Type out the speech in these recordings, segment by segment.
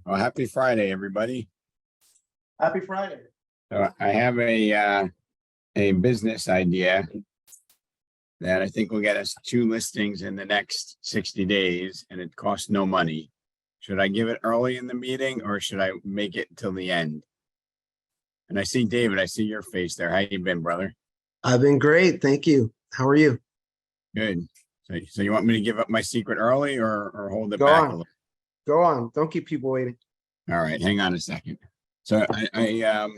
Well, happy Friday, everybody. Happy Friday. So I have a business idea that I think will get us 2 listings in the next 60 days, and it costs no money. Should I give it early in the meeting or should I make it till the end? And I see David, I see your face there. How you been, brother? I've been great. Thank you. How are you? Good. So you want me to give up my secret early or hold it Go back on. a little? Go on. Don't keep people waiting. All right, hang on a second. So I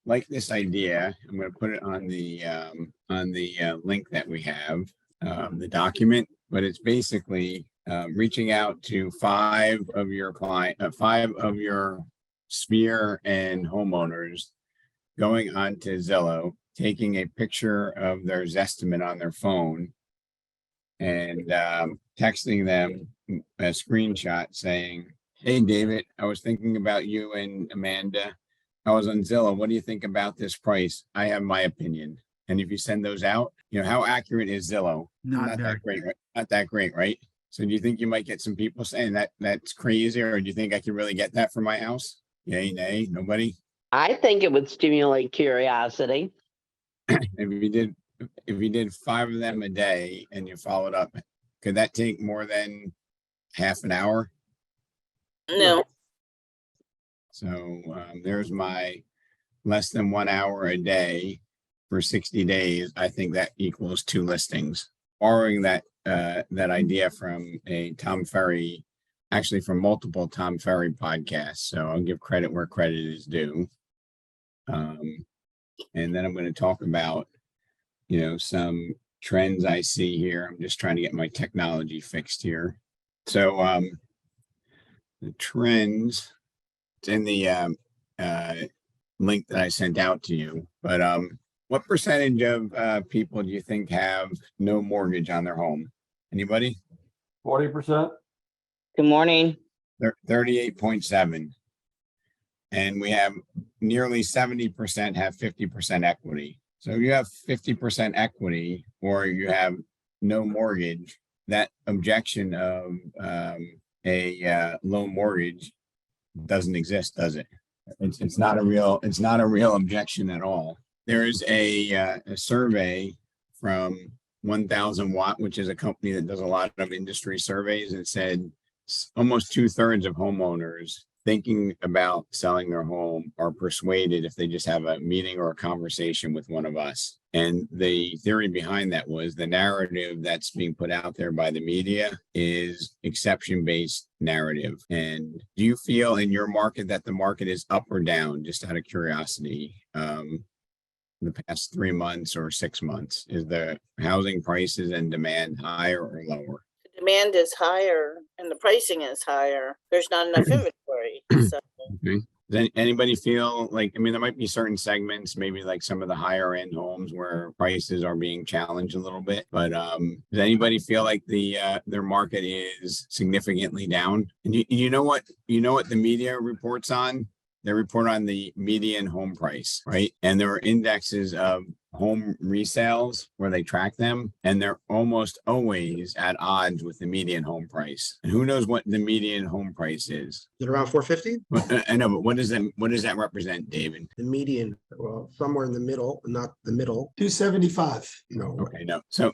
like this idea. I'm going to put it on the link that we have, the document, but it's basically reaching out to 5 of your sphere and homeowners, going onto Zillow, taking a picture of their Zestimate on their phone, and texting them a screenshot saying, "Hey, David, I was thinking about you and Amanda. I was on Zillow. What do you think about this price? I have my opinion." And if you send those out, how accurate is Zillow? Not that great, right? Not that great, right? So do you think you might get some people saying that that's crazy, or do you think I can really get that for my house? Yay, nay, nobody? I think it would stimulate curiosity. If you did 5 of them a day and you followed up, could that take more than half an hour? No. So there's my less than 1 hour a day for 60 days. I think that equals 2 listings. Borrowing that idea from a Tom Ferry, actually from multiple Tom Ferry podcasts. So I'll give credit where credit is due. And then I'm going to talk about, some trends I see here. I'm just trying to get my technology fixed here. So the trends, it's in the link that I sent out to you. But what percentage of people do you think have no mortgage on their home? Anybody? 40%. Good morning. 38.7. And we have nearly 70% have 50% equity. So if you have 50% equity or you have no mortgage, that objection of a low mortgage doesn't exist, does it? It's not a real objection at all. There is a survey from 1000 Watt, which is a company that does a lot of industry surveys, and said almost 2/3 of homeowners thinking about selling their home are persuaded if they just have a meeting or a conversation with one of us. And the theory behind that was the narrative that's being put out there by the media is exception-based narrative. And do you feel in your market that the market is up or down, just out of curiosity, the past 3 months or 6 months? Is the housing prices and demand higher or lower? Demand is higher and the pricing is higher. There's not enough inventory. So Okay. Does anybody feel like, there might be certain segments, maybe like some of the higher end homes where prices are being challenged a little bit, but does anybody feel like their market is significantly down? And you know what the media reports on? They report on the median home price, right? And there are indexes of home resales where they track them, and they're almost always at odds with the median home price. And who knows what the median home price is? Is it around 450? I know, but what does that represent, David? The median, well, somewhere in the middle, not the middle. 275. No. Okay, no. So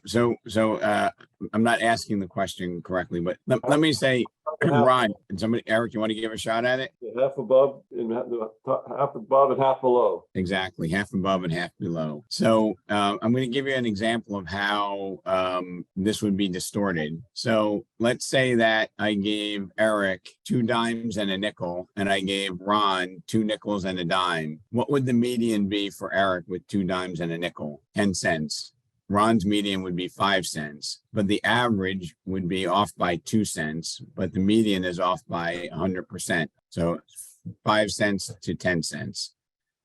I'm not asking the question correctly, but let me say, Ron, Eric, you want to give a shot at it? Half above and half above and half below. Exactly, half above and half below. So I'm going to give you an example of how this would be distorted. So let's say that I gave Eric 2 dimes and a nickel, and I gave Ron 2 nickels and a dime. What would the median be for Eric with 2 dimes and a nickel? 10 cents. Ron's median would be 5 cents, but the average would be off by 2 cents, but the median is off by 100%. So 5 cents to 10 cents.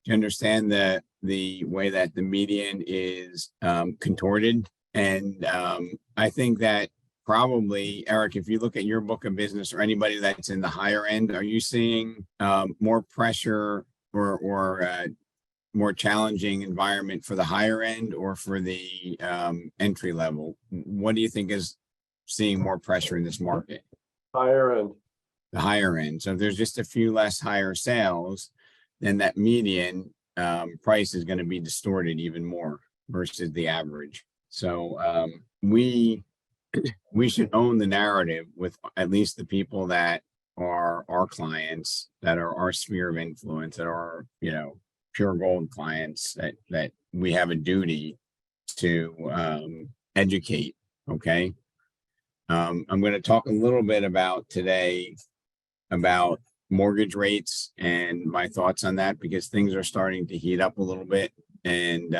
Do you understand the way that the median is contorted? And I think that probably, Eric, if you look at your book of business or anybody that's in the higher end, are you seeing more pressure or more challenging environment for the higher end or for the entry level? What do you think is seeing more pressure in this market? Higher end. the higher end. So if there's just a few less higher sales, then that median price is going to be distorted even more versus the average. So we should own the narrative with at least the people that are our clients, that are our sphere of influence, that are, you know, pure gold clients, that we have a duty to educate. Okay. I'm going to talk a little bit about today about mortgage rates and my thoughts on that, because things are starting to heat up a little bit. And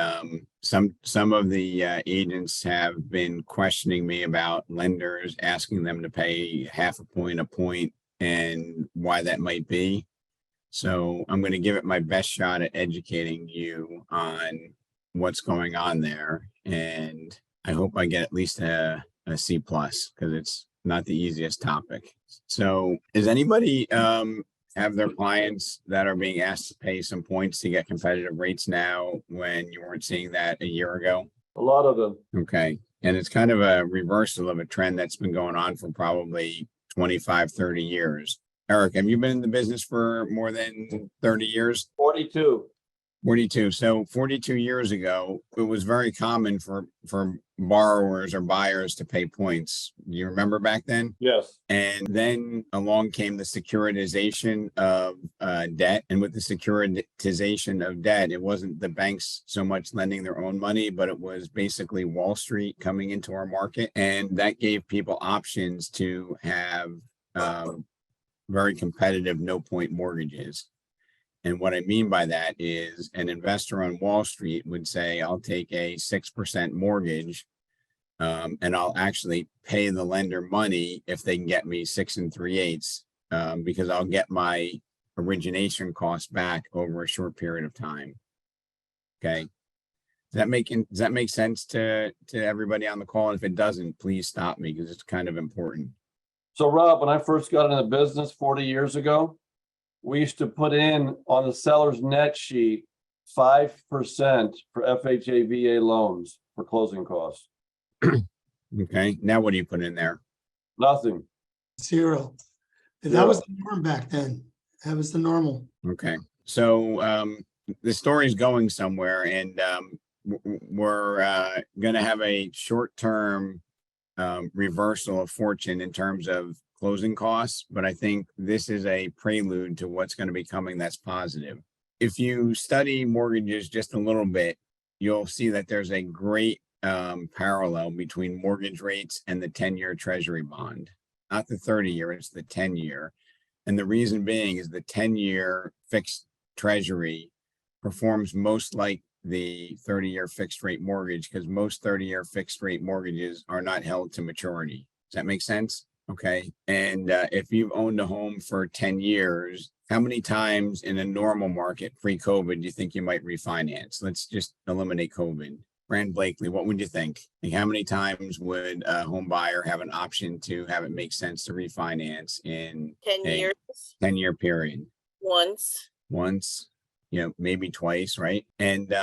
some of the agents have been questioning me about lenders asking them to pay half a point, and why that might be. So I'm going to give it my best shot at educating you on what's going on there. And I hope I get at least a C+, because it's not the easiest topic. So does anybody have their clients that are being asked to pay some points to get competitive rates now when you weren't seeing that a year ago? A lot of them. Okay. And it's kind of a reversal of a trend that's been going on for probably 25, 30 years. Eric, have you been in the business for more than 30 years? 42. 42. So 42 years ago, it was very common for borrowers or buyers to pay points. You remember back then? Yes. And then along came the securitization of debt. And with the securitization of debt, it wasn't the banks so much lending their own money, but it was basically Wall Street coming into our market. And that gave people options to have very competitive no-point mortgages. And what I mean by that is an investor on Wall Street would say, I'll take a 6% mortgage and I'll actually pay the lender money if they can get me 6 3/8 because I'll get my origination costs back over a short period of time. Okay. Does that make sense to everybody on the call? And if it doesn't, please stop me, because it's kind of important. So Rob, when I first got into business 40 years ago, we used to put in on the seller's net sheet 5% for FHA VA loans for closing costs. Okay. Now what do you put in there? Nothing. 0. And that was the norm back then. That was the normal. Okay. So the story's going somewhere, and we're going to have a short-term reversal of fortune in terms of closing costs, but I think this is a prelude to what's going to be coming that's positive. If you study mortgages just a little bit, you'll see that there's a great parallel between mortgage rates and the 10-year treasury bond. Not the 30-year, it's the 10-year. And the reason being is the 10-year fixed treasury performs most like the 30-year fixed rate mortgage, because most 30-year fixed rate mortgages are not held to maturity. Does that make sense? Okay. And if you've owned a home for 10 years, how many times in a normal market pre-COVID do you think you might refinance? Let's just eliminate COVID. Fran Blakely, what would you think? Like, how many times would a home buyer have an option to have it make sense to refinance in 10 years, 10-year period? once. Once, you know, maybe twice, right? And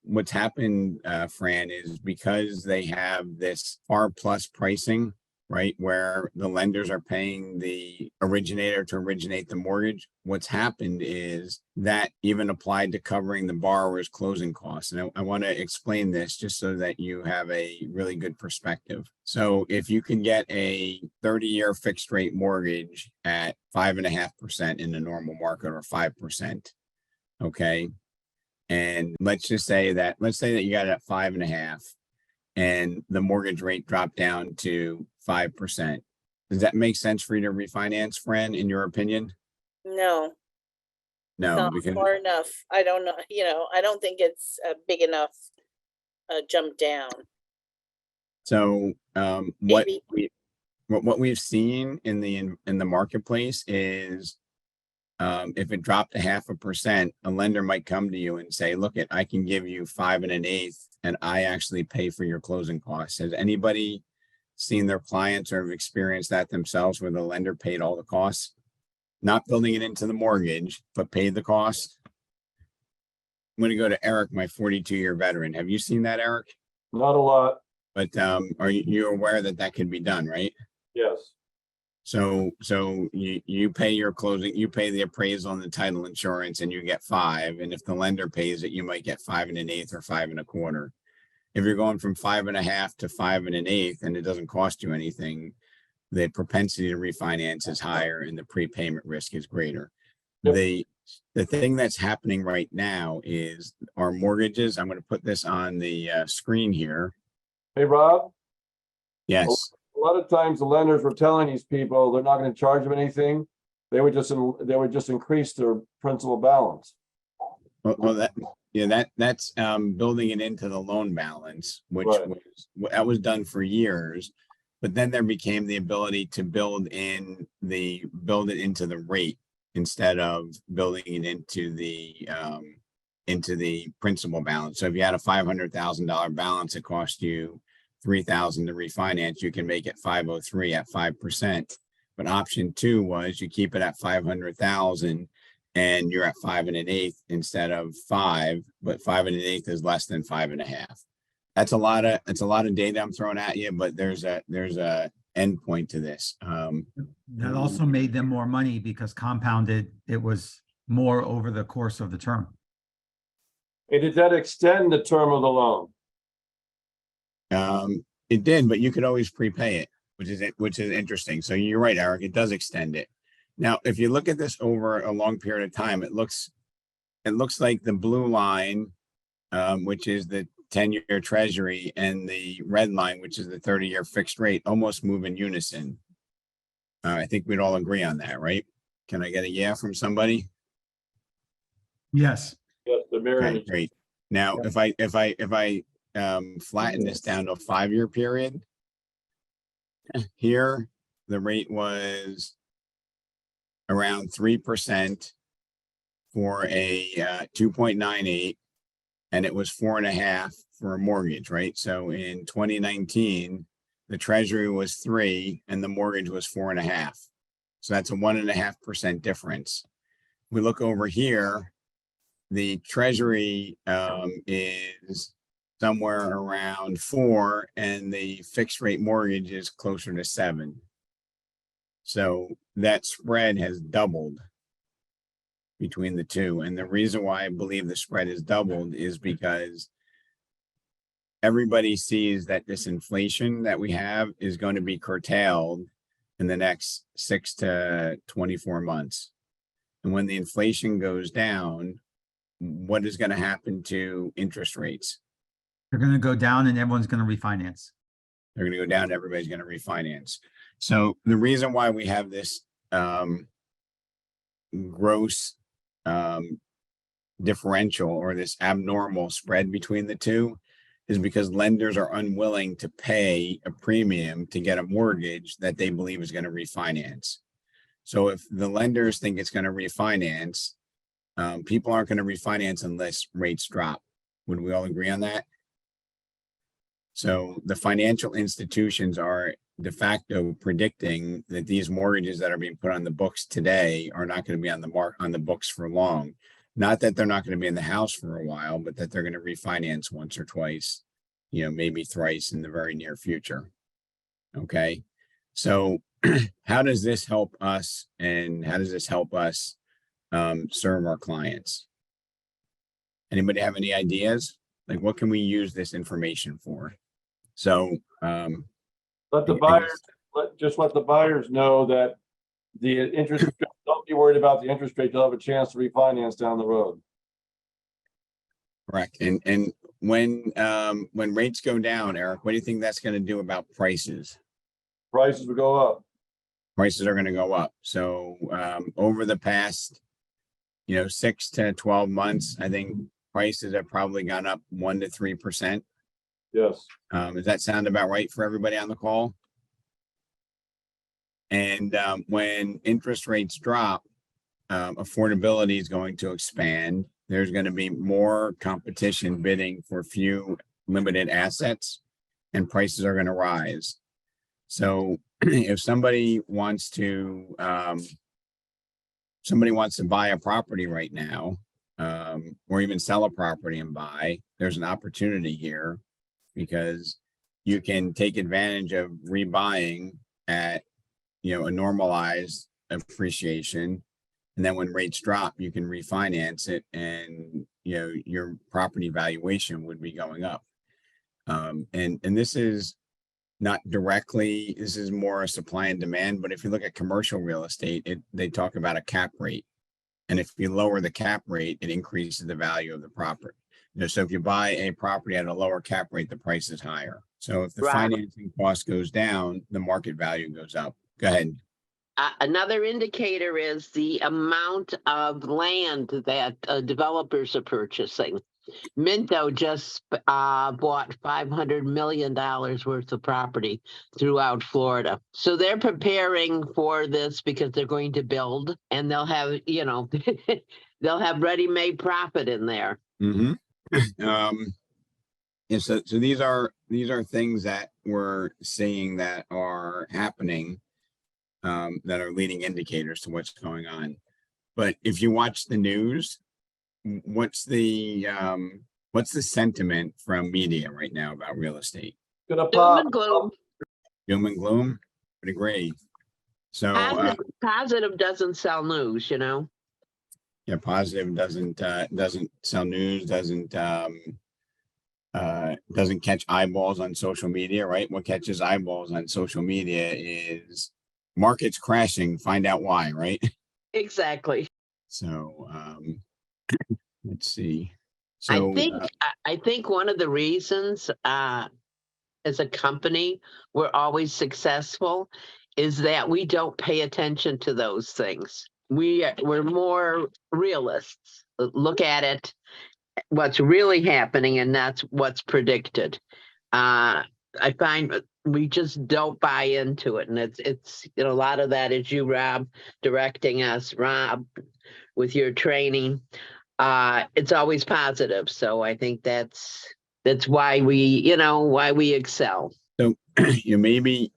what's happened, Fran, is because they have this R plus pricing, right, where the lenders are paying the originator to originate the mortgage. What's happened is that even applied to covering the borrower's closing costs. And I want to explain this just so that you have a really good perspective. So if you can get a 30-year fixed rate mortgage at 5.5% in the normal market, or 5%, okay, and let's say that you got it at 5.5%, and the mortgage rate dropped down to 5%. Does that make sense for you to refinance, Fran, in your opinion? No, No, not because far enough. I don't know, I don't think it's a big enough jump down. so Maybe. what we've seen in the marketplace is if it dropped 0.5%, a lender might come to you and say, look, I can give you 5 1/8, and I actually pay for your closing costs. Has anybody seen their clients or have experienced that themselves, where the lender paid all the costs, not building it into the mortgage, but paid the cost? I'm going to go to Eric, my 42-year veteran. Have you seen that, Eric? Not a lot. But are you aware that could be done, right? Yes. So you pay your closing, you pay the appraisal and the title insurance and you get 5. And if the lender pays it, you might get 5 1/8 or 5 1/4. If you're going from 5 1/2 to 5 1/8 and it doesn't cost you anything, the propensity to refinance is higher and the prepayment risk is greater. Yep. The thing that's happening right now is our mortgages. I'm going to put this on the screen here. Hey, Rob, Yes. a lot of times the lenders were telling these people they're not going to charge them anything. They would just increase their principal balance. That's building it into the loan balance, which Right. was done for years. But then there became the ability to build it into the rate instead of building it into the principal balance. So if you had a $500,000 balance, it cost you $3,000 to refinance, you can make it 503 at 5%. But option 2 was you keep it at 500,000 and you're at 5 1/8 instead of 5, but 5 1/8 is less than 5 1/2. It's a lot of data I'm throwing at you, but there's a end point to this. That also made them more money because compounded, it was more over the course of the term. And did that extend the term of the loan? It did, but you could always prepay it, which is interesting. So you're right, Eric, it does extend it. Now, if you look at this over a long period of time, it looks like the blue line, which is the 10-year treasury, and the red line, which is the 30-year fixed rate, almost move in unison. I think we'd all agree on that, right? Can I get a yeah from somebody? Yes. Yes, the mirroring. Okay, great. Now, if I flatten this down to a 5-year period, here the rate was around 3% for a 2.98, and it was 4.5 for a mortgage, right? So in 2019, the treasury was 3 and the mortgage was 4.5. So that's a 1.5% difference. We look over here, the treasury is somewhere around 4 and the fixed rate mortgage is closer to 7. So that spread has doubled between the two. And the reason why I believe the spread has doubled is because everybody sees that this inflation that we have is going to be curtailed in the next 6 to 24 months. And when the inflation goes down, what is going to happen to interest rates? They're going to go down and everyone's going to refinance. They're going to go down. Everybody's going to refinance. So the reason why we have this gross differential or this abnormal spread between the two is because lenders are unwilling to pay a premium to get a mortgage that they believe is going to refinance. So if the lenders think it's going to refinance, people aren't going to refinance unless rates drop. Would we all agree on that? So the financial institutions are de facto predicting that these mortgages that are being put on the books today are not going to be on the books for long. Not that they're not going to be in the house for a while, but that they're going to refinance once or twice, maybe thrice in the very near future. Okay. So how does this help us, and how does this help us serve our clients? Anybody have any ideas? Like, what can we use this information for? So Let the buyers, let the buyers know that the interest, don't be worried about the interest rate. They'll have a chance to refinance down the road. correct. And when rates go down, Eric, what do you think that's going to do about prices? Prices will go up. Prices are going to go up. So over the past, 6 to 12 months, I think prices have probably gone up 1 to 3%. Yes. Does that sound about right for everybody on the call? And when interest rates drop, affordability is going to expand. There's going to be more competition bidding for few limited assets, and prices are going to rise. So if somebody wants to buy a property right now, or even sell a property and buy, there's an opportunity here because you can take advantage of rebuying at a normalized appreciation. And then when rates drop, you can refinance it and, your property valuation would be going up. And this is not directly, this is more a supply and demand, but if you look at commercial real estate, they talk about a cap rate. And if you lower the cap rate, it increases the value of the property. So if you buy a property at a lower cap rate, the price is higher. So if the Right. financing cost goes down, the market value goes up. Go ahead. Another indicator is the amount of land that developers are purchasing. Minto just bought $500 million worth of property throughout Florida. So they're preparing for this because they're going to build, and they'll have, they'll have ready-made profit in there. Mm-hmm. And so these are things that we're seeing that are happening, that are leading indicators to what's going on. But if you watch the news, what's the sentiment from media right now about real estate? Gonna Doom pop. and gloom. Doom and gloom? Would agree. So Positive doesn't sell news, yeah, positive doesn't sell news, doesn't catch eyeballs on social media, right? What catches eyeballs on social media is markets crashing, find out why, right? Exactly. So let's see. So I think one of the reasons as a company we're always successful is that we don't pay attention to those things. We're more realists. Look at it, what's really happening, and that's what's predicted. I find we just don't buy into it, and it's a lot of that is you, Rob, directing us, Rob, with your training. It's always positive, so I think that's why we excel. So maybe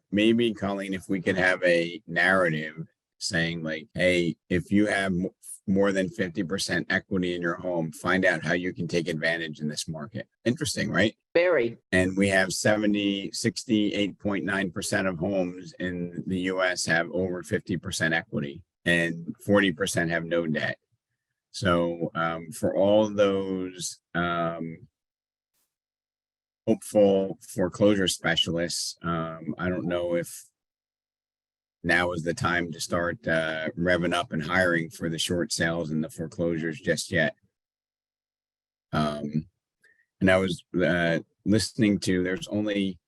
Colleen, if we could have a narrative saying like, hey, if you have more than 50% equity in your home, find out how you can take advantage in this market. Interesting, right? Very. And we have 68.9% of homes in the US have over 50% equity, and 40% have no debt. So for all those hopeful foreclosure specialists, I don't know if now is the time to start revving up and hiring for the short sales and the foreclosures just yet. And I was listening to, there's only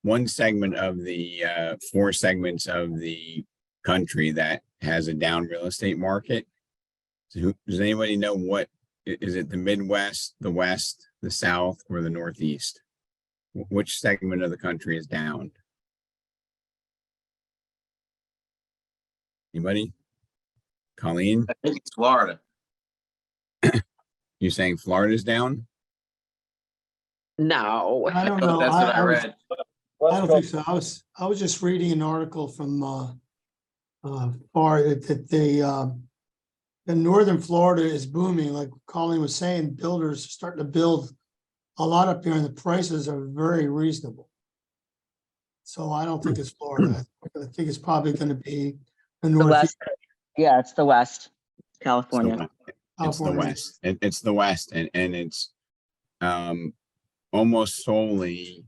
one segment of the 4 segments of the country that has a down real estate market. So does anybody know what, is it the Midwest, the West, the South, or the Northeast? Which segment of the country is down? Anybody? Colleen, I think it's Florida. you saying Florida's down? No. I don't know. That's what I read. I don't think so. I was just reading an article from FAR that northern Florida is booming. Like Colleen was saying, builders are starting to build a lot up here, and the prices are very reasonable. So I don't think it's Florida. I think it's probably going to be the The Northeast. West. Yeah, it's the West, It's the California. West. It's the California. West. It's the West, and it's almost solely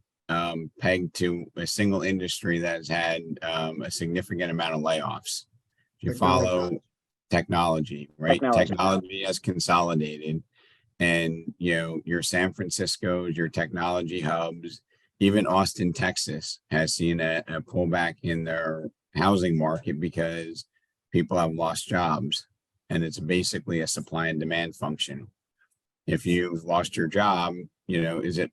pegged to a single industry that has had a significant amount of layoffs. If you follow technology, right? Technology has consolidated, and your San Francisco's, your technology hubs, even Austin, Texas has seen a pullback in their housing market because people have lost jobs, and it's basically a supply and demand function. If you've lost your job, is it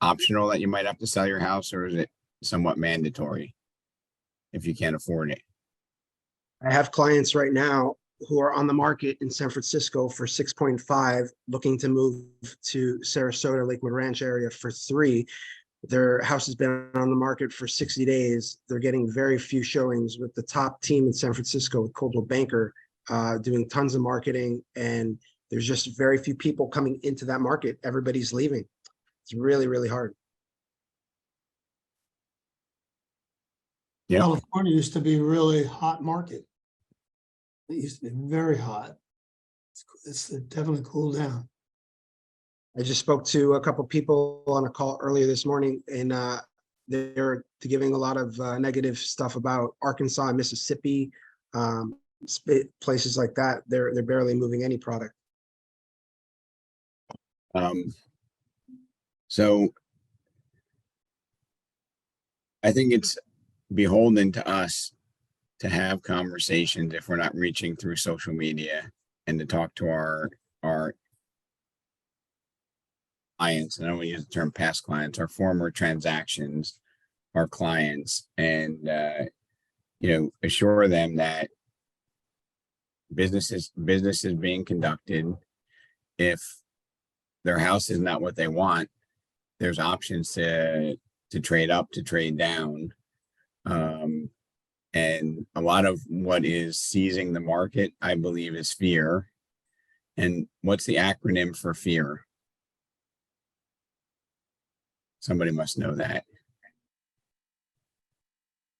optional that you might have to sell your house, or is it somewhat mandatory if you can't afford it? I have clients right now who are on the market in San Francisco for 6.5, looking to move to Sarasota, Lakewood Ranch area for 3. Their house has been on the market for 60 days. They're getting very few showings, with the top team in San Francisco with Coldwell Banker doing tons of marketing, and there's just very few people coming into that market. Everybody's leaving. It's really, really hard. Yep. California used to be a really hot market. It used to be very hot. It's definitely cooled down. I just spoke to a couple people on a call earlier this morning, and they're giving a lot of negative stuff about Arkansas and Mississippi, places like that. They're barely moving any product. So I think it's beholden to us to have conversations if we're not reaching through social media and to talk to our clients. And I don't want to use the term past clients, our former transactions, our clients, and assure them that business is being conducted. If their house is not what they want, there's options to trade up, to trade down. And a lot of what is seizing the market, I believe, is fear. And what's the acronym for fear? Somebody must know that.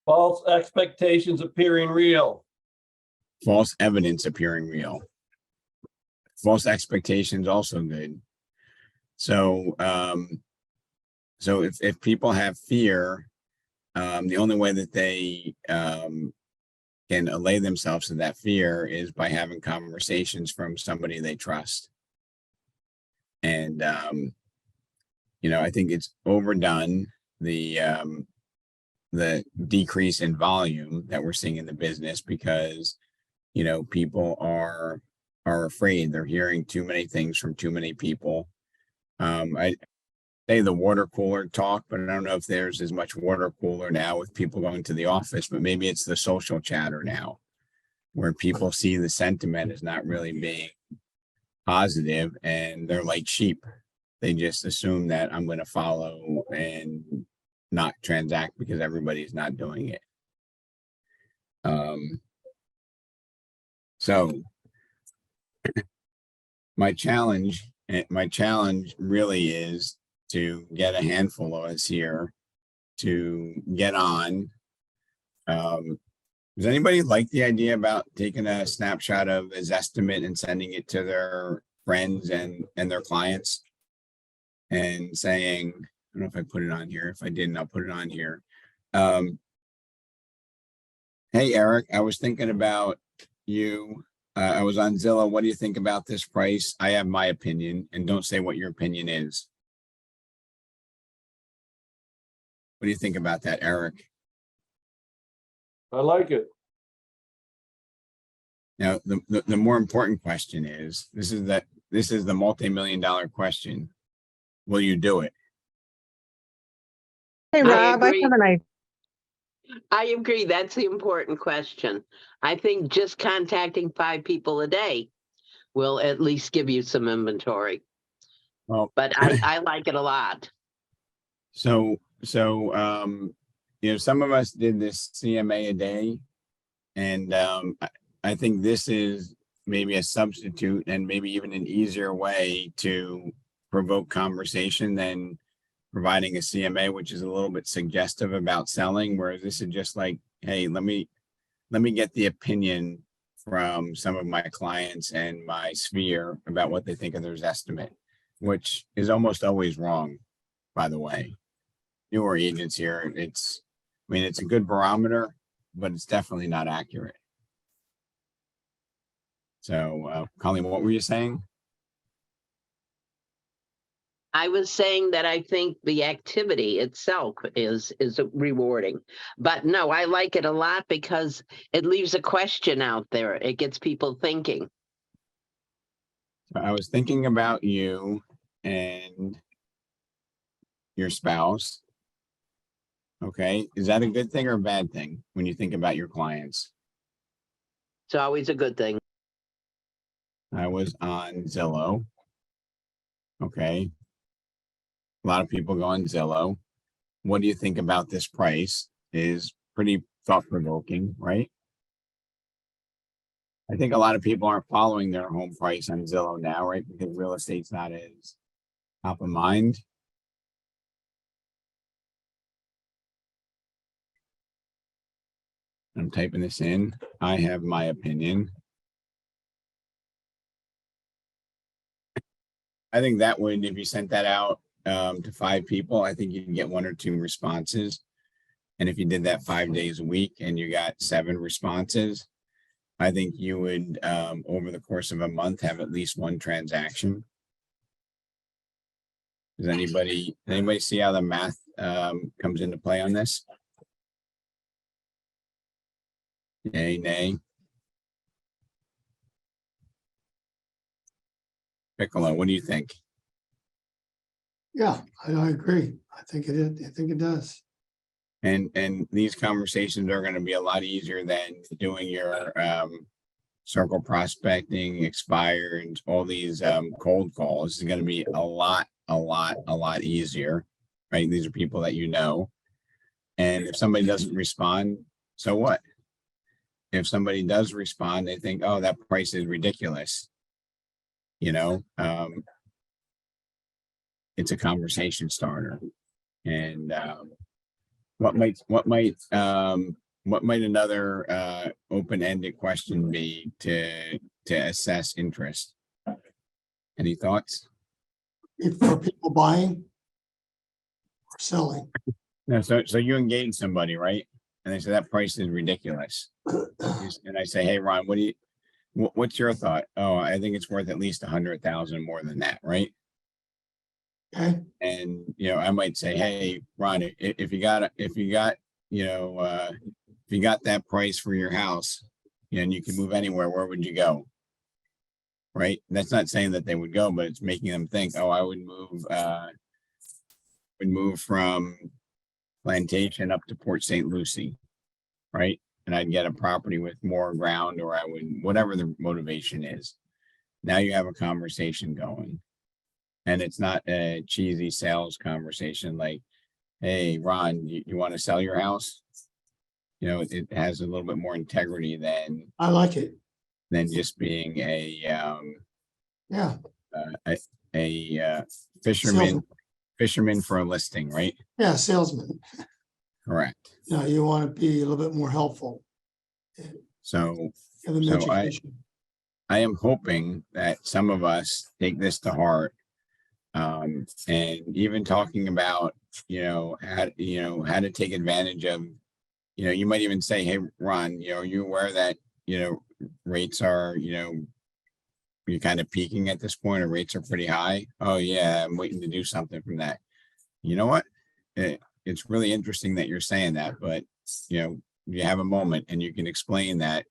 False expectations appearing real. False evidence appearing real. False expectations also good. So, if people have fear, the only way that they can allay themselves to that fear is by having conversations from somebody they trust. And I think it's overdone, the decrease in volume that we're seeing in the business, because people are afraid. They're hearing too many things from too many people. I say the water cooler talk, but I don't know if there's as much water cooler now with people going to the office, but maybe it's the social chatter now, where people see the sentiment as not really being positive, and they're like sheep. They just assume that I'm going to follow and not transact because everybody's not doing it. So my challenge really is to get a handful of us here to get on. Does anybody like the idea about taking a snapshot of his estimate and sending it to their friends and their clients and saying, I don't know if I put it on here. If I didn't, I'll put it on here. Hey, Eric, I was thinking about you. I was on Zillow. What do you think about this price? I have my opinion, and don't say what your opinion is. What do you think about that, Eric? I like it. Now, the more important question is, this is the multi-million-dollar question. Will you do it? Hey, I Rob, I agree. have an idea. I agree. That's the important question. I think just contacting 5 people a day will at least give you some inventory. Well, But I like it a lot. So, some of us did this CMA a day, and I think this is maybe a substitute and maybe even an easier way to provoke conversation than providing a CMA, which is a little bit suggestive about selling, whereas this is just like, hey, let me get the opinion from some of my clients and my sphere about what they think of their estimate, which is almost always wrong, by the way. Newer agents here, it's a good barometer, but it's definitely not accurate. So, Colleen, what were you saying? I was saying that I think the activity itself is rewarding. But no, I like it a lot because it leaves a question out there. It gets people thinking. I was thinking about you and your spouse. Okay, is that a good thing or a bad thing when you think about your clients? It's always a good thing. I was on Zillow. Okay. A lot of people go on Zillow. What do you think about this price? Is pretty thought-provoking, right? I think a lot of people aren't following their home price on Zillow now, right? Because real estate's not as top of mind. I'm typing this in. I have my opinion. I think that would, if you sent that out to 5 people, I think you can get 1 or 2 responses. And if you did that 5 days a week and you got 7 responses, I think you would, over the course of a month, have at least 1 transaction. Does anybody see how the math comes into play on this? Yay, nay? Piccolo, what do you think? Yeah, I agree. I think it is. I think it does. And these conversations are going to be a lot easier than doing your circle prospecting, expired, all these cold calls. It's going to be a lot easier, right? These are people that you know. And if somebody doesn't respond, so what? If somebody does respond, they think, oh, that price is ridiculous. You know, it's a conversation starter. And what might another open-ended question be to assess interest? Any thoughts? For people buying or selling. No, so you engage somebody, right? And they say that price is ridiculous. And I say, hey, Ron, what's your thought? Oh, I think it's worth at least 100,000 more than that, right? Okay, And you know, I might say, hey, Ron, if you got that price for your house, and you can move anywhere, where would you go? Right? That's not saying that they would go, but it's making them think, oh, I would move from Plantation up to Port St. Lucie, right? And I'd get a property with more ground, or I would, whatever the motivation is. Now you have a conversation going. And it's not a cheesy sales conversation like, hey, Ron, you want to sell your house? You know, it has a little bit more integrity than I like it. just being Yeah, a fisherman for a listing, right? yeah, salesman. Correct. No, you want to be a little bit more helpful. So Give them So education. I am hoping that some of us take this to heart. And even talking about, how to take advantage of, you might even say, hey, Ron, are you aware that, rates are, you're kind of peaking at this point, or rates are pretty high? Oh yeah, I'm waiting to do something from that. You know what? It's really interesting that you're saying that, but, you have a moment and you can explain that,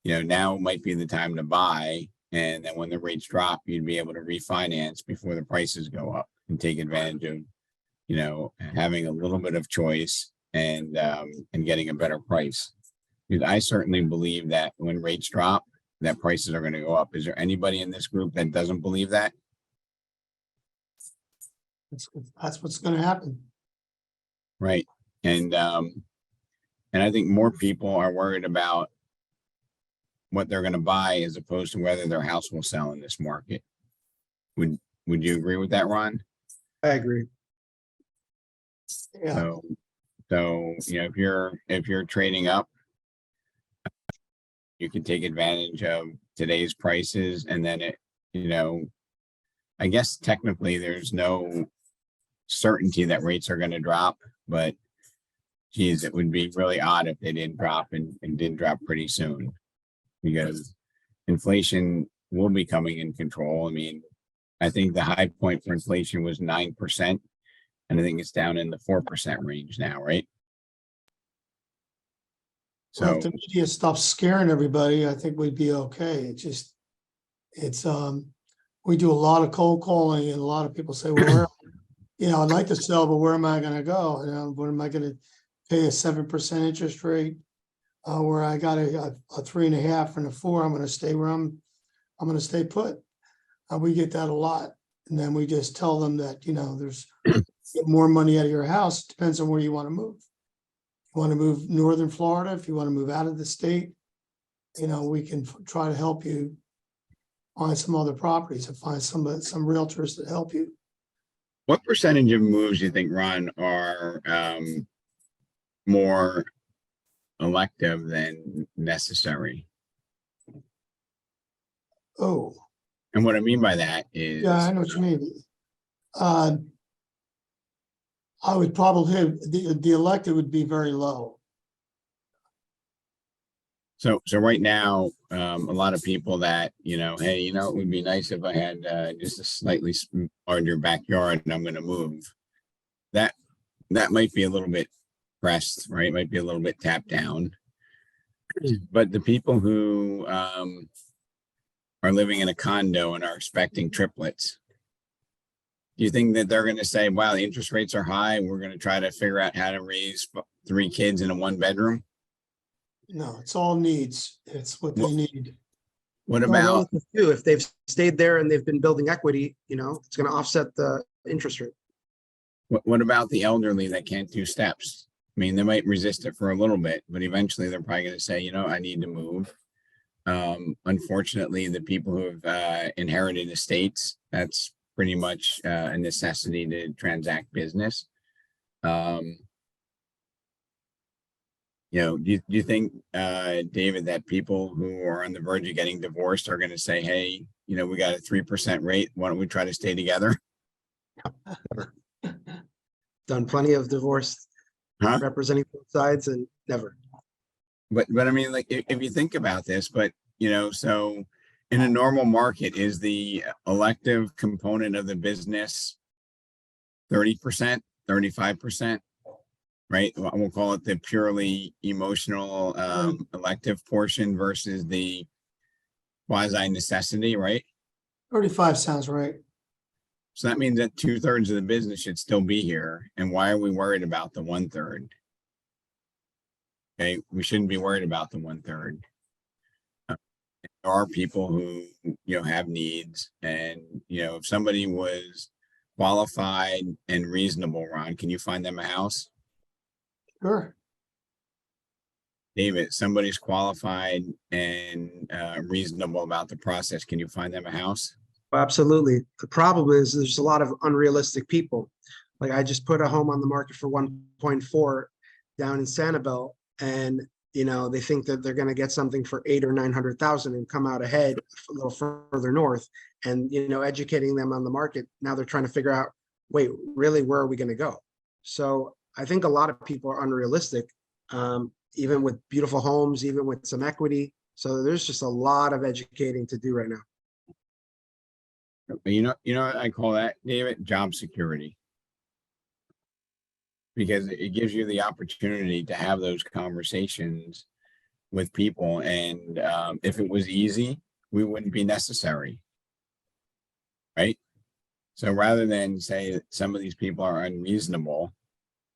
now might be the time to buy. And then when the rates drop, you'd be able to refinance before the prices go up and take advantage of, having a little bit of choice and getting a better price. Because I certainly believe that when rates drop, that prices are going to go up. Is there anybody in this group that doesn't believe that? That's what's going to happen. Right. And I think more people are worried about what they're going to buy as opposed to whether their house will sell in this market. Would you agree with that, Ron? I agree. Yeah, So if you're trading up, you can take advantage of today's prices, and then I guess technically there's no certainty that rates are going to drop, but geez, it would be really odd if they didn't drop and didn't drop pretty soon, because inflation will be coming in control. I mean, I think the high point for inflation was 9%, and I think it's down in the 4% range now, right? so So if the media stops scaring everybody, I think we'd be okay. We do a lot of cold calling, and a lot of people say, well, I'd like to sell, but where am I going to go? What am I going to pay a 7% interest rate? Where I got a 3.5 and a 4, I'm going to stay where I'm going to stay put. We get that a lot. And then we just tell them that, there's get more money out of your house. It depends on where you want to move. You want to move northern Florida, if you want to move out of the state, we can try to help you find some other properties and find some realtors that help you. what percentage of moves do you think, Ron, are more elective than necessary. Oh, And what I mean by that is, yeah, I know what you mean. I would probably, the elected would be very low. so right now, a lot of people that, hey, it would be nice if I had just a slightly larger backyard and I'm gonna move. That might be a little bit pressed, right? Might be a little bit tapped down. But the people who are living in a condo and are expecting triplets, do you think that they're gonna say, wow, the interest rates are high, we're gonna try to figure out how to raise 3 kids in a 1-bedroom? No, it's all needs. It's what they Well, need. What Well, about, relative too, if they've stayed there and they've been building equity, it's gonna offset the interest rate. what about the elderly that can't do steps? I mean, they might resist it for a little bit, but eventually they're probably gonna say, I need to move. Unfortunately, the people who have inherited estates, that's pretty much a necessity to transact business. Do you think, David, that people who are on the verge of getting divorced are going to say, hey, we got a 3% rate, why don't we try to stay together? Done plenty of divorce Huh? representing both sides and never. But I mean, like, if you think about this, but so in a normal market, is the elective component of the business 30%, 35%? Right? We'll call it the purely emotional elective portion versus the quasi necessity, right? 35 sounds right. So that means that 2/3 of the business should still be here. And why are we worried about the 1/3? Okay, we shouldn't be worried about the 1/3. There are people who, have needs, and, if somebody was qualified and reasonable, Ron, can you find them a house? Sure. David, somebody's qualified and reasonable about the process. Can you find them a house? Absolutely. The problem is there's a lot of unrealistic people. Like I just put a home on the market for 1.4 down in Sanibel, and they think that they're going to get something for 800,000 or 900,000 and come out ahead a little further north. And educating them on the market. Now they're trying to figure out, wait, really, where are we going to go? So I think a lot of people are unrealistic, even with beautiful homes, even with some equity. So there's just a lot of educating to do right now. What I call that, David? Job security. Because it gives you the opportunity to have those conversations with people. And if it was easy, we wouldn't be necessary. Right? So rather than say that some of these people are unreasonable,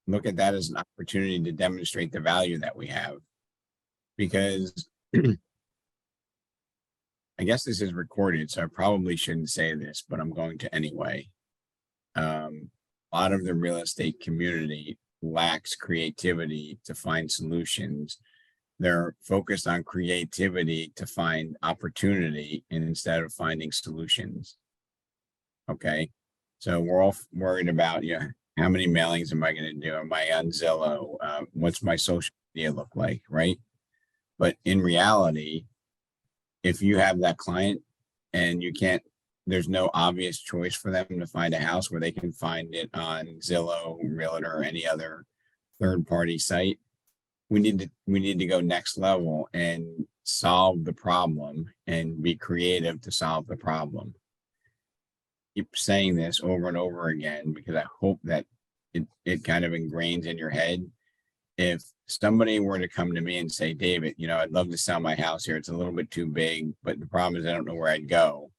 look at that as an opportunity to demonstrate the value that we have. Because I guess this is recorded, so I probably shouldn't say this, but I'm going to anyway. A lot of the real estate community lacks creativity to find solutions. They're focused on creativity to find opportunity, and instead of finding solutions. Okay, so we're all worried about, how many mailings am I going to do? Am I on Zillow? What's my social media look like, right? But in reality, if you have that client and there's no obvious choice for them to find a house where they can find it on Zillow, Realtor, or any other third-party site, we need to go next level and solve the problem and be creative to solve the problem. Keep saying this over and over again because I hope that it kind of ingrains in your head. If somebody were to come to me and say, David, I'd love to sell my house here. It's a little bit too big, but the problem is I don't know where I'd go.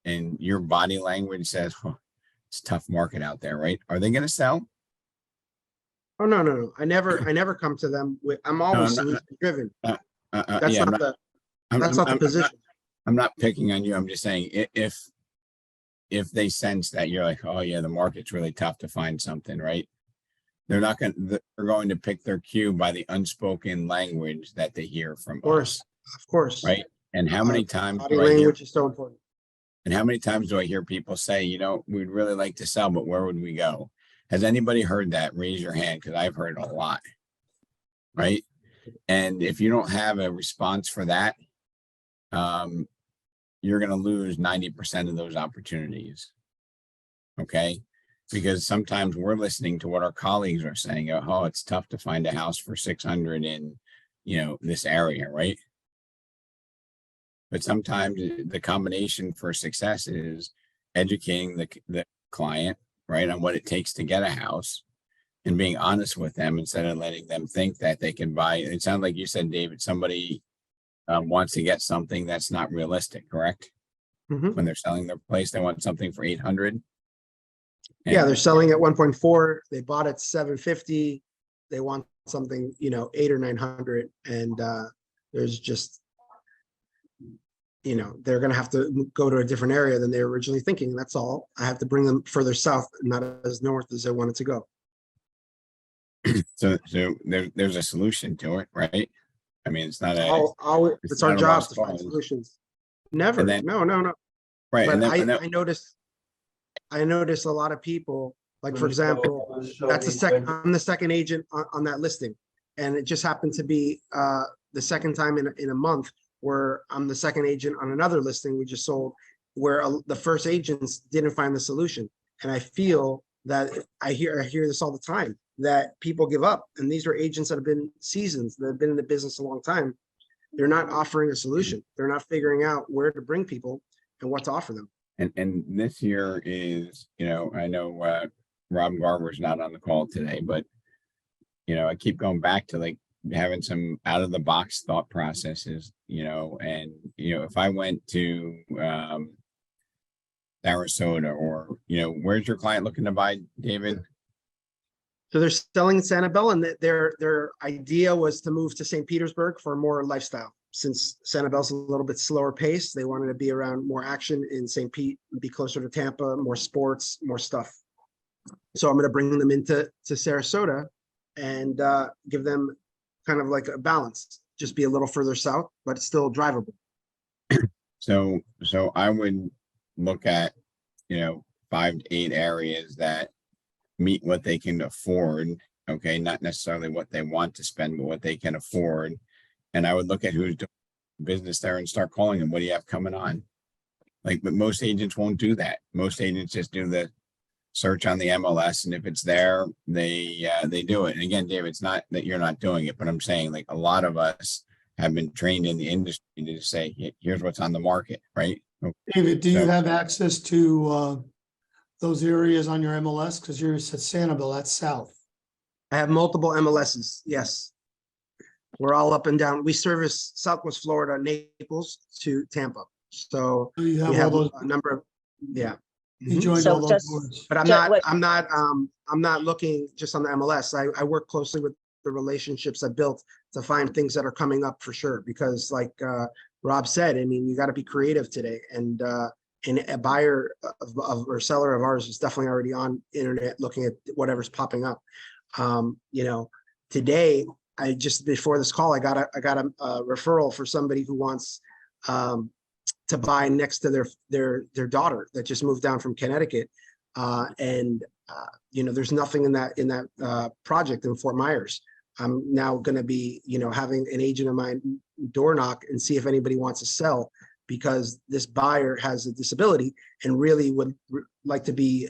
And your body language says, it's a tough market out there, right? Are they going to sell? Oh, no. I never come to them with, I'm always solution driven. That's Yeah, not the position. I'm not picking on you. I'm just saying if they sense that you're like, oh yeah, the market's really tough to find something, right? They're going to pick their cue by the unspoken language that they hear from us. Of course. Right. And how many times body do I hear, language is so important. and how many times do I hear people say, we'd really like to sell, but where would we go? Has anybody heard that? Raise your hand, because I've heard it a lot. right? And if you don't have a response for that, you're going to lose 90% of those opportunities. Okay. Because sometimes we're listening to what our colleagues are saying. Oh, it's tough to find a house for 600 in, this area, right? But sometimes the combination for success is educating the client, right, on what it takes to get a house and being honest with them instead of letting them think that they can buy. It sounds like you said, David, somebody wants to get something that's not realistic, correct? Mhm. When they're selling their place, they want something for 800. Yeah, And- they're selling at 1.4. They bought at 750. They want something, 8 or 900. And there's just, they're gonna have to go to a different area than they were originally thinking. That's all. I have to bring them further south, not as north as they wanted to go. So there's a solution to it, right? I mean, it's not It's our not a job lost to find cause. solutions. Never. And then- No. Right. But And then, I noticed a lot of people, like, for example, I'm the second agent on that listing. And it just happened to be the second time in a month where I'm the second agent on another listing we just sold, where the first agents didn't find the solution. And I feel that I hear this all the time, that people give up. And these are agents that have been seasoned, that have been in the business a long time. They're not offering a solution. They're not figuring out where to bring people and what to offer them. and this year is, I know Rob Garber's not on the call today, but I keep going back to like having some out of the box thought processes, and if I went to Sarasota or where's your client looking to buy, David? So they're selling in Sanibel, and their idea was to move to St. Petersburg for more lifestyle. Since Sanibel's a little bit slower paced, they wanted to be around more action in St. Pete, be closer to Tampa, more sports, more stuff. So I'm going to bring them into Sarasota and give them kind of like a balance, just be a little further south, but it's still drivable. So I would look at, 5 to 8 areas that meet what they can afford. Okay. Not necessarily what they want to spend, but what they can afford. And I would look at who's doing business there and start calling them. What do you have coming on? Like, but most agents won't do that. Most agents just do the search on the MLS. And if it's there, they do it. And again, Dave, it's not that you're not doing it, but I'm saying like a lot of us have been trained in the industry to say, here's what's on the market, right? David, do you So- have access to those areas on your MLS? Because you're at Sanibel, that's south. I have multiple MLSs. Yes. We're all up and down. We service Southwest Florida, Naples to Tampa. So So you we have all have those, a number of, yeah. you Mhm. joined So all those just- boards. But I'm not looking just on the MLS. I work closely with the relationships I built to find things that are coming up for sure. Because like Rob said, I mean, you got to be creative today. And a buyer or seller of ours is definitely already on internet looking at whatever's popping up. Today, I just before this call, I got a referral for somebody who wants to buy next to their daughter that just moved down from Connecticut. There's nothing in that project in Fort Myers. I'm now going to be, having an agent of mine door knock and see if anybody wants to sell, because this buyer has a disability and really would like to be,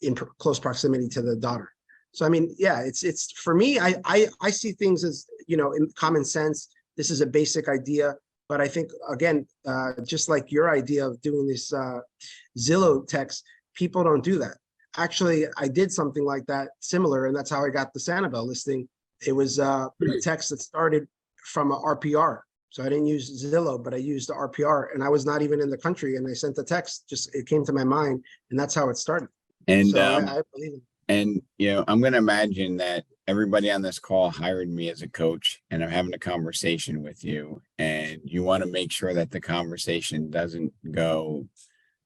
in close proximity to the daughter. So, I mean, yeah, it's for me, I see things as, in common sense. This is a basic idea, but I think, again, just like your idea of doing this Zillow text, people don't do that. Actually, I did something like that similar, and that's how I got the Sanibel listing. It was a text that started from a RPR. So I didn't use Zillow, but I used the RPR, and I was not even in the country, and I sent the text, it came to my mind, and that's how it started. And, So I believe it. and, I'm going to imagine that everybody on this call hired me as a coach, and I'm having a conversation with you, and you want to make sure that the conversation doesn't go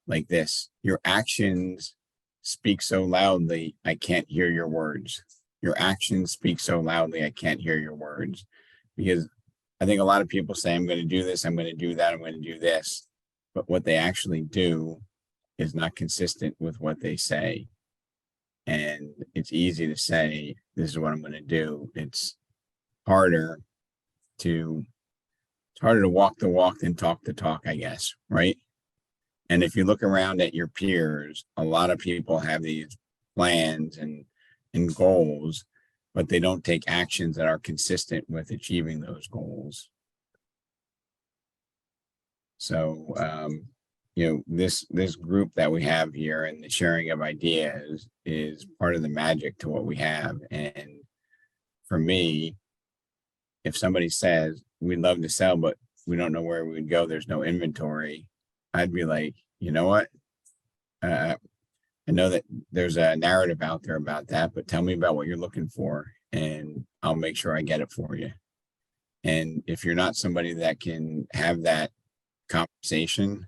like this. Your actions speak so loudly, I can't hear your words. Your actions speak so loudly, I can't hear your words. Because I think a lot of people say, I'm going to do this, I'm going to do that, I'm going to do this. But what they actually do is not consistent with what they say. And it's easy to say, this is what I'm going to do. It's harder to, it's harder to walk the walk than talk the talk, I guess, right? And if you look around at your peers, a lot of people have these plans and goals, but they don't take actions that are consistent with achieving those goals. So, this group that we have here and the sharing of ideas is part of the magic to what we have. And for me, if somebody says we'd love to sell, but we don't know where we would go, there's no inventory, I'd be like, you know what? I know that there's a narrative out there about that, but tell me about what you're looking for and I'll make sure I get it for you. And if you're not somebody that can have that conversation,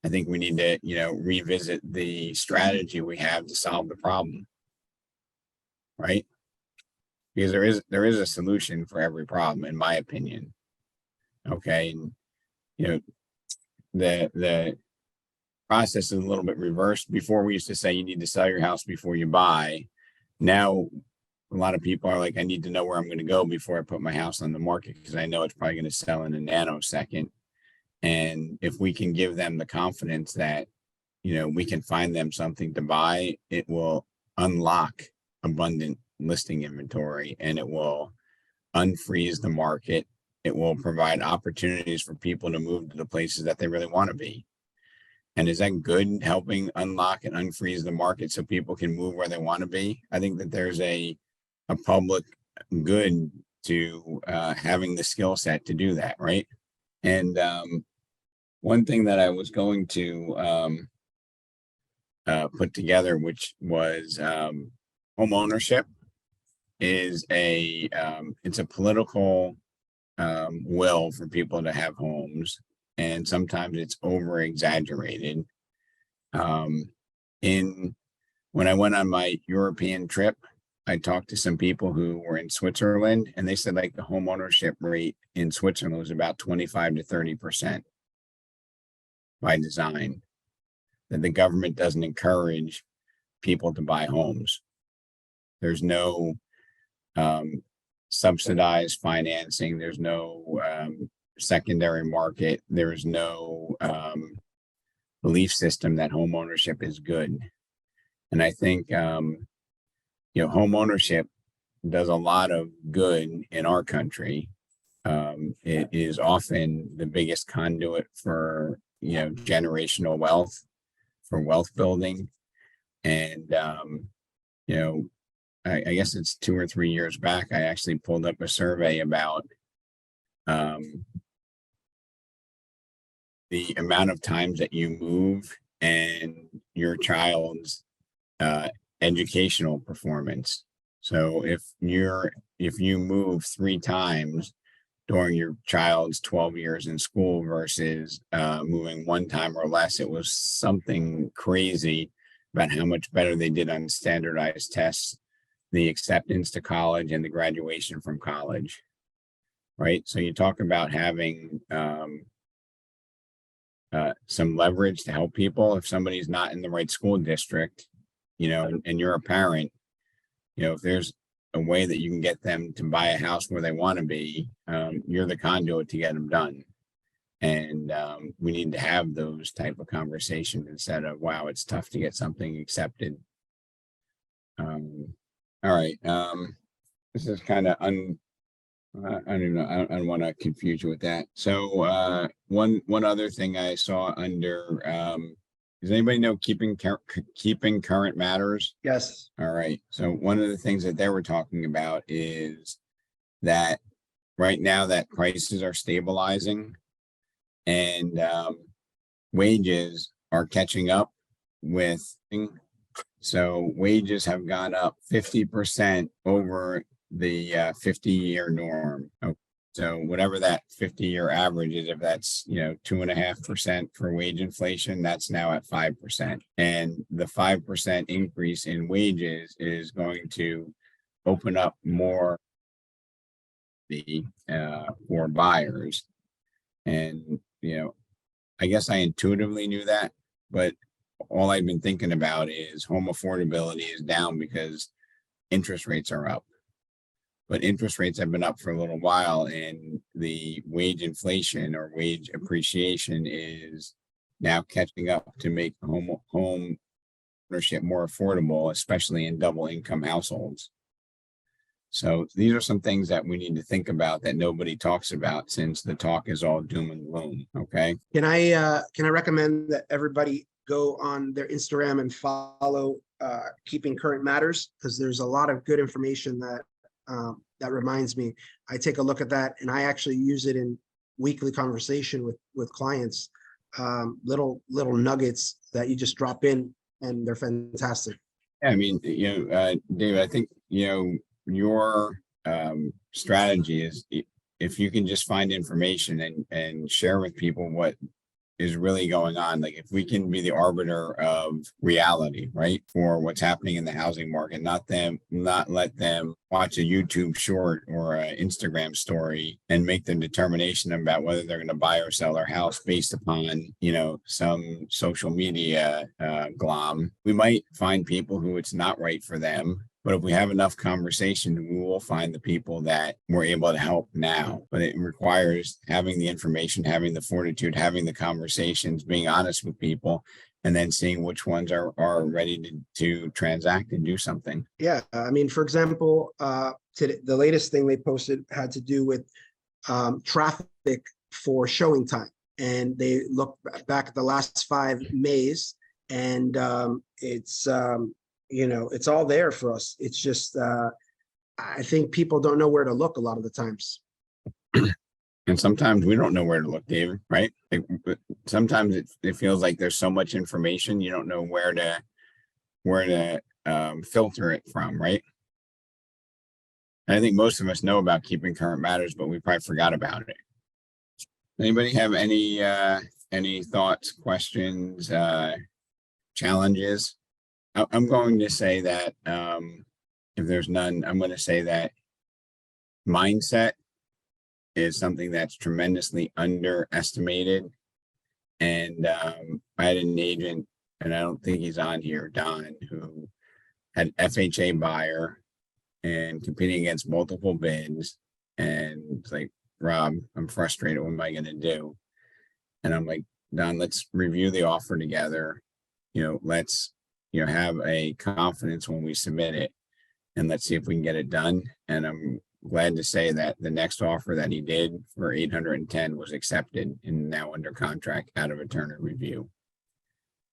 I think we need to, revisit the strategy we have to solve the problem. Right? Because there is a solution for every problem, in my opinion. Okay. And the process is a little bit reversed. Before we used to say you need to sell your house before you buy. Now a lot of people are like, I need to know where I'm going to go before I put my house on the market because I know it's probably going to sell in a nanosecond. And if we can give them the confidence that, we can find them something to buy, it will unlock abundant listing inventory and it will unfreeze the market. It will provide opportunities for people to move to the places that they really want to be. And is that good in helping unlock and unfreeze the market so people can move where they want to be? I think that there's a public good to having the skill set to do that, right? And one thing that I was going to put together, which was home ownership, is it's a political will for people to have homes, and sometimes it's over exaggerated. When I went on my European trip, I talked to some people who were in Switzerland, and they said like the home ownership rate in Switzerland was about 25 to 30% by design, that the government doesn't encourage people to buy homes. There's no subsidized financing. There's no secondary market. There's no belief system that home ownership is good. And I think, home ownership does a lot of good in our country. It is often the biggest conduit for, generational wealth, for wealth building. And, I guess it's 2 or 3 years back, I actually pulled up a survey about the amount of times that you move and your child's educational performance. So if you move 3 times during your child's 12 years in school versus moving 1 time or less, it was something crazy about how much better they did on standardized tests, the acceptance to college and the graduation from college. Right. So you talk about having some leverage to help people. If somebody's not in the right school district, and you're a parent, if there's a way that you can get them to buy a house where they want to be, you're the conduit to get them done. And we need to have those type of conversations instead of, wow, it's tough to get something accepted. All right. This is kind of I don't even know. I don't want to confuse you with that. So one other thing I saw under does anybody know keeping current matters? Yes. All right. So one of the things that they were talking about is that right now that prices are stabilizing and wages are catching up with. So wages have gone up 50% over the 50-year norm. So whatever that 50-year average is, if that's 2.5% for wage inflation, that's now at 5%. And the 5% increase in wages is going to open up more for buyers. And I guess I intuitively knew that, but all I've been thinking about is home affordability is down because interest rates are up. but interest rates have been up for a little while, and the wage inflation or wage appreciation is now catching up to make home ownership more affordable, especially in double income households. So these are some things that we need to think about that nobody talks about, since the talk is all doom and gloom. Okay. Can I recommend that everybody go on their Instagram and follow Keeping Current Matters? Because there's a lot of good information that that reminds me. I take a look at that, and I actually use it in weekly conversation with clients. Little nuggets that you just drop in, and they're fantastic. I mean, David, I think, your strategy is, if you can just find information and share with people what is really going on. Like, if we can be the arbiter of reality, right, for what's happening in the housing market, not let them watch a YouTube short or an Instagram story and make the determination about whether they're going to buy or sell their house based upon, some social media glom. We might find people who it's not right for them. But if we have enough conversation, we will find the people that we're able to help now. But it requires having the information, having the fortitude, having the conversations, being honest with people, and then seeing which ones are ready to transact and do something. Yeah, I mean, for example, today, the latest thing they posted had to do with traffic for showing time, and they look back at the last 5 Mays, and it's it's all there for us. It's just I think people don't know where to look a lot of the times. And sometimes we don't know where to look, David, right? Sometimes it feels like there's so much information, you don't know where to filter it from, right? And I think most of us know about Keeping Current Matters, but we probably forgot about it. Anybody have any thoughts, questions, challenges? I'm going to say that if there's none, I'm going to say that mindset is something that's tremendously underestimated. And I had an agent, and I don't think he's on here, Don, who had FHA buyer and competing against multiple bids. And it's like, Rob, I'm frustrated. What am I going to do? And I'm like, Don, let's review the offer together. Let's have a confidence when we submit it, and let's see if we can get it done. And I'm glad to say that the next offer that he did for 810 was accepted and now under contract out of attorney review.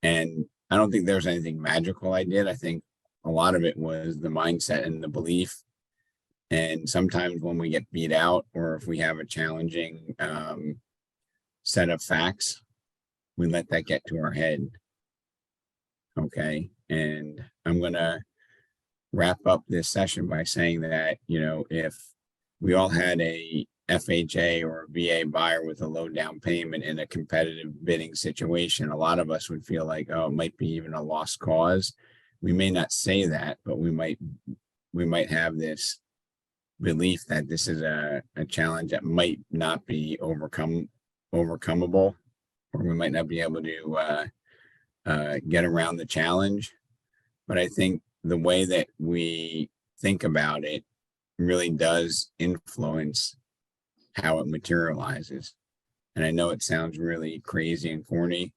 And I don't think there's anything magical I did. I think a lot of it was the mindset and the belief. And sometimes when we get beat out, or if we have a challenging set of facts, we let that get to our head. Okay. And I'm going to wrap up this session by saying that, if we all had a FHA or a VA buyer with a low down payment in a competitive bidding situation, a lot of us would feel like, oh, it might be even a lost cause. We may not say that, but we might have this belief that this is a challenge that might not be overcomable, or we might not be able to get around the challenge. But I think the way that we think about it really does influence how it materializes. And I know it sounds really crazy and corny,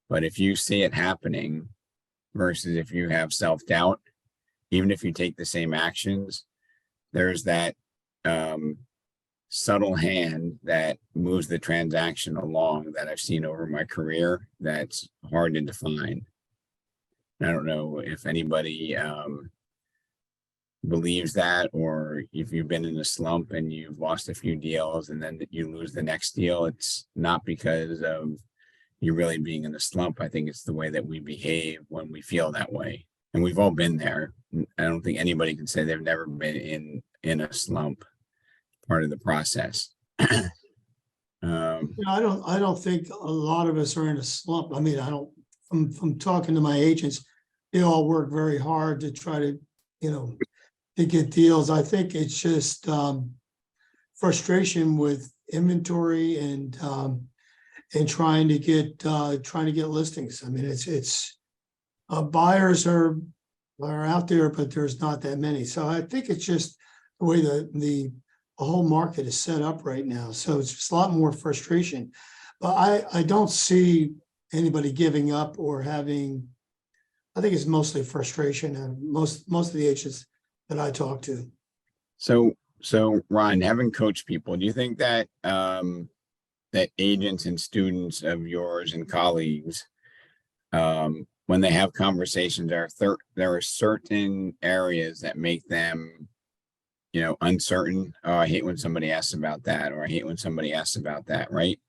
but if you see it happening versus if you have self-doubt, even if you take the same actions, there's that subtle hand that moves the transaction along that I've seen over my career that's hard to define. I don't know if anybody believes that, or if you've been in a slump and you've lost a few deals and then you lose the next deal. It's not because of you really being in a slump. I think it's the way that we behave when we feel that way. And we've all been there. I don't think anybody can say they've never been in a slump. Part of the process. I don't think a lot of us are in a slump. I mean, from talking to my agents, they all work very hard to try to, to get deals. I think it's just frustration with inventory and trying to get listings. I mean, it's buyers are out there, but there's not that many. So I think it's just the way the whole market is set up right now. So it's just a lot more frustration. But I don't see anybody giving up or having, I think it's mostly frustration and most of the agents that I talk to. So Ron, having coached people, do you think that that agents and students of yours and colleagues, when they have conversations, there are certain areas that make them, uncertain? Oh, I hate when somebody asks about that, or I hate when somebody asks about that, right?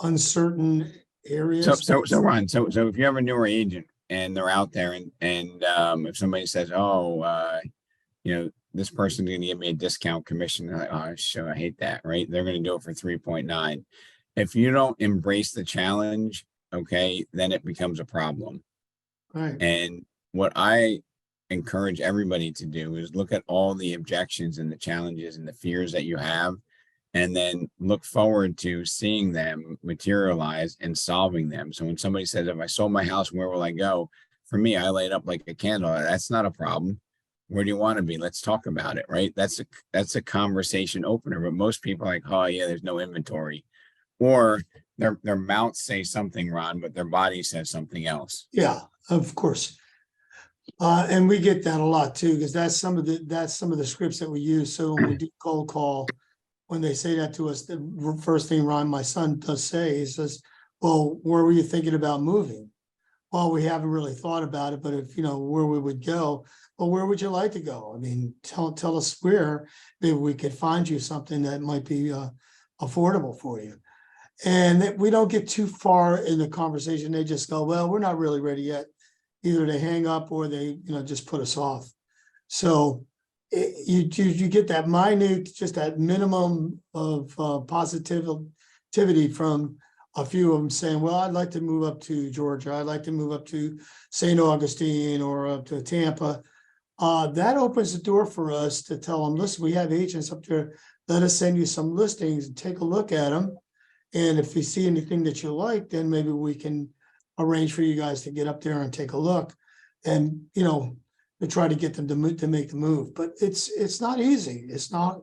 Uncertain areas. So Ron, so if you have a newer agent and they're out there and if somebody says, oh, this person's gonna give me a discount commission, they're like, oh, sure, I hate that, right? They're gonna do it for 3.9. If you don't embrace the challenge, okay, then it becomes a problem. Right. And what I encourage everybody to do is look at all the objections and the challenges and the fears that you have, and then look forward to seeing them materialize and solving them. So when somebody says, if I sold my house, where will I go? For me, I light up like a candle. That's not a problem. Where do you want to be? Let's talk about it, right? That's a conversation opener. But most people are like, oh yeah, there's no inventory. Or their mouths say something, Ron, but their body says something else. Yeah, of course. And we get that a lot too, because that's some of the scripts that we use. So when we do cold call, when they say that to us, the first thing Ron, my son, does say, he says, well, where were you thinking about moving? Well, we haven't really thought about it, but if where we would go, well, where would you like to go? I mean, tell us where, maybe we could find you something that might be affordable for you. And we don't get too far in the conversation. They just go, well, we're not really ready yet. Either they hang up or they, just put us off. So you get that minute, just that minimum of positivity from a few of them saying, well, I'd like to move up to Georgia. I'd like to move up to St. Augustine or up to Tampa. That opens the door for us to tell them, listen, we have agents up there. Let us send you some listings and take a look at them. And if you see anything that you like, then maybe we can arrange for you guys to get up there and take a look and, to try to get them to make the move. But it's not easy. It's not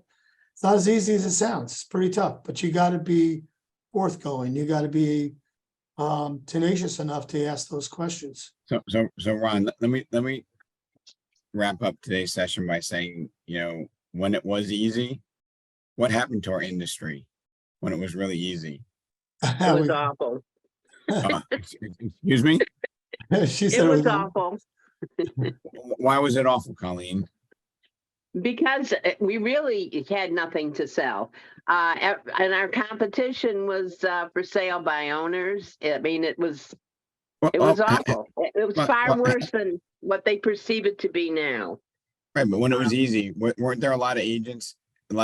as easy as it sounds. It's pretty tough, but you got to be forthgoing. You got to be tenacious enough to ask those questions. So Ron, let me wrap up today's session by saying, when it was easy, what happened to our industry when it was really easy? It was awful. Excuse me? She It said was awful. Why was it awful, Colleen? Because we really had nothing to sell. And our competition was for sale by owners. I mean, it was awful. It was far worse than what they perceive it to be now. Right, but when it was easy, weren't there a lot of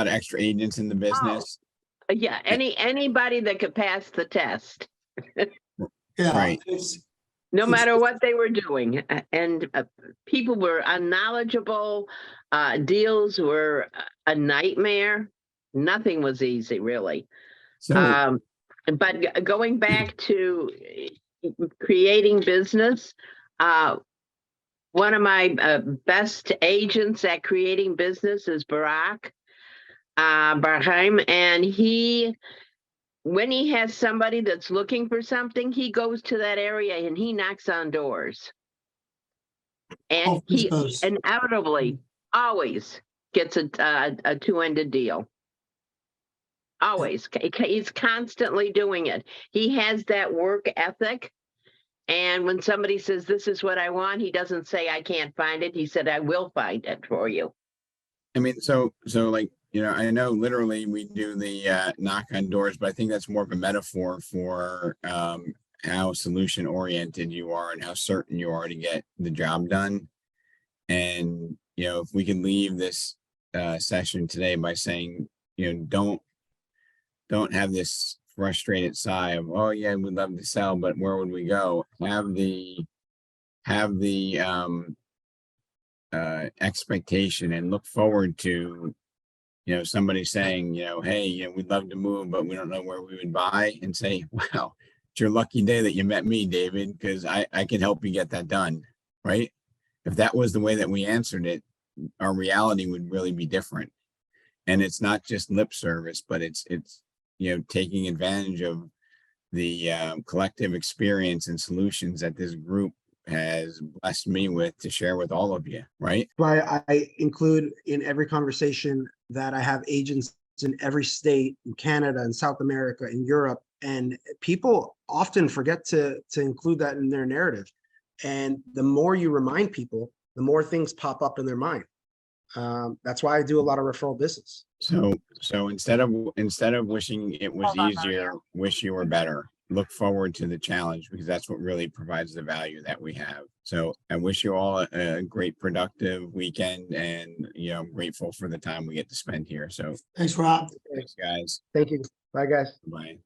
extra agents in the business? Yeah, anybody that could pass the test. Yeah, Right. No matter what they were doing. And people were unknowledgeable. Deals were a nightmare. Nothing was easy, really. So, But going back to creating business, one of my best agents at creating business is Barak Barheim, and when he has somebody that's looking for something, he goes to that area and he knocks on doors. And he inevitably always gets a two-ended deal. Always. He's constantly doing it. He has that work ethic. And when somebody says, this is what I want, he doesn't say, I can't find it. He said, I will find it for you. I mean, so like, I know literally we do the knock on doors, but I think that's more of a metaphor for how solution oriented you are and how certain you are to get the job done. And, if we can leave this session today by saying, don't have this frustrated sigh of, oh yeah, we'd love to sell, but where would we go? Have the expectation and look forward to, somebody saying, hey, we'd love to move, but we don't know where we would buy, and say, wow, it's your lucky day that you met me, David, because I can help you get that done. Right. If that was the way that we answered it, our reality would really be different. And it's not just lip service, but it's, you know, taking advantage of the collective experience and solutions that this group has blessed me with to share with all of you, right? Why I include in every conversation that I have agents in every state, in Canada, in South America, in Europe, and people often forget to include that in their narrative. And the more you remind people, the more things pop up in their mind. That's why I do a lot of referral business. So instead of wishing it was easier, wish you were better. Look forward to the challenge, because that's what really provides the value that we have. So I wish you all a great productive weekend, and, you know, I'm grateful for the time we get to spend here. So Thanks, Rob. thanks, guys. Thank you. Bye, guys. Bye.